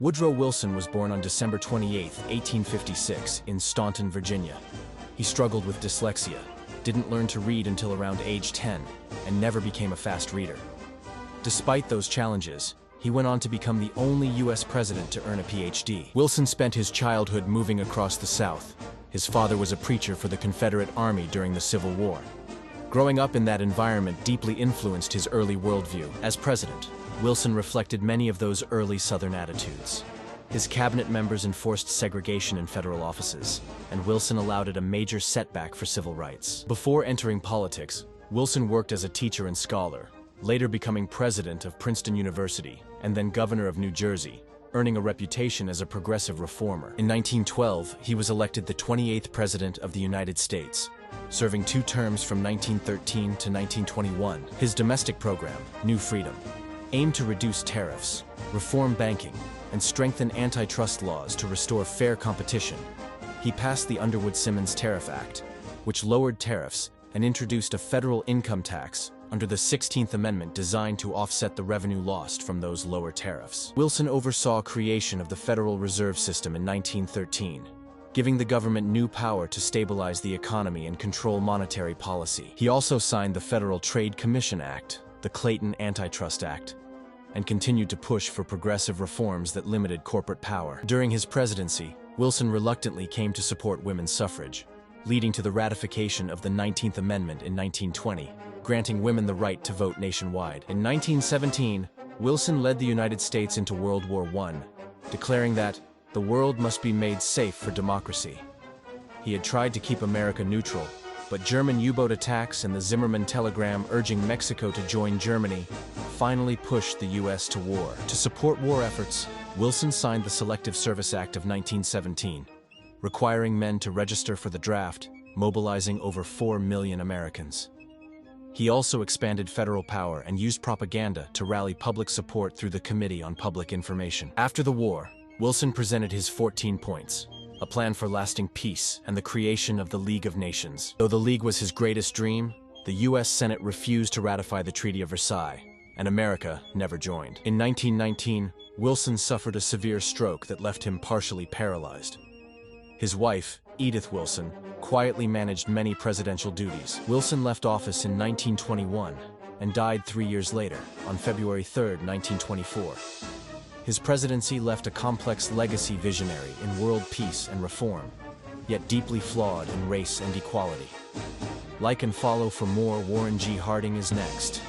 Woodrow Wilson was born on December 28, 1856, in Staunton, Virginia. He struggled with dyslexia, didn't learn to read until around age 10, and never became a fast reader. Despite those challenges, he went on to become the only U.S. president to earn a Ph.D. Wilson spent his childhood moving across the South. His father was a preacher for the Confederate Army during the Civil War. Growing up in that environment deeply influenced his early worldview. As president, Wilson reflected many of those early Southern attitudes. His cabinet members enforced segregation in federal offices, and Wilson allowed it a major setback for civil rights. Before entering politics, Wilson worked as a teacher and scholar, later becoming president of Princeton University and then governor of New Jersey, earning a reputation as a progressive reformer. In 1912, he was elected the 28th President of the United States, serving 2 terms from 1913 to 1921. His domestic program, New Freedom, aimed to reduce tariffs, reform banking, and strengthen antitrust laws to restore fair competition. He passed the Underwood-Simmons Tariff Act, which lowered tariffs and introduced a federal income tax under the 16th Amendment designed to offset the revenue lost from those lower tariffs. Wilson oversaw creation of the Federal Reserve System in 1913, giving the government new power to stabilize the economy and control monetary policy. He also signed the Federal Trade Commission Act, the Clayton Antitrust Act, and continued to push for progressive reforms that limited corporate power. During his presidency, Wilson reluctantly came to support women's suffrage, leading to the ratification of the 19th Amendment in 1920, granting women the right to vote nationwide. In 1917, Wilson led the United States into World War I, declaring that the world must be made safe for democracy. He had tried to keep America neutral, but German U-boat attacks and the Zimmermann telegram urging Mexico to join Germany finally pushed the U.S. to war. To support war efforts, Wilson signed the Selective Service Act of 1917, requiring men to register for the draft, mobilizing over 4 million Americans. He also expanded federal power and used propaganda to rally public support through the Committee on Public Information. After the war, Wilson presented his 14 points, a plan for lasting peace and the creation of the League of Nations. Though the League was his greatest dream, the U.S. Senate refused to ratify the Treaty of Versailles, and America never joined. In 1919, Wilson suffered a severe stroke that left him partially paralyzed. His wife, Edith Wilson, quietly managed many presidential duties. Wilson left office in 1921 and died 3 years later, on February 3, 1924. His presidency left a complex legacy visionary in world peace and reform, yet deeply flawed in race and equality. Like and follow for more. Warren G. Harding is next.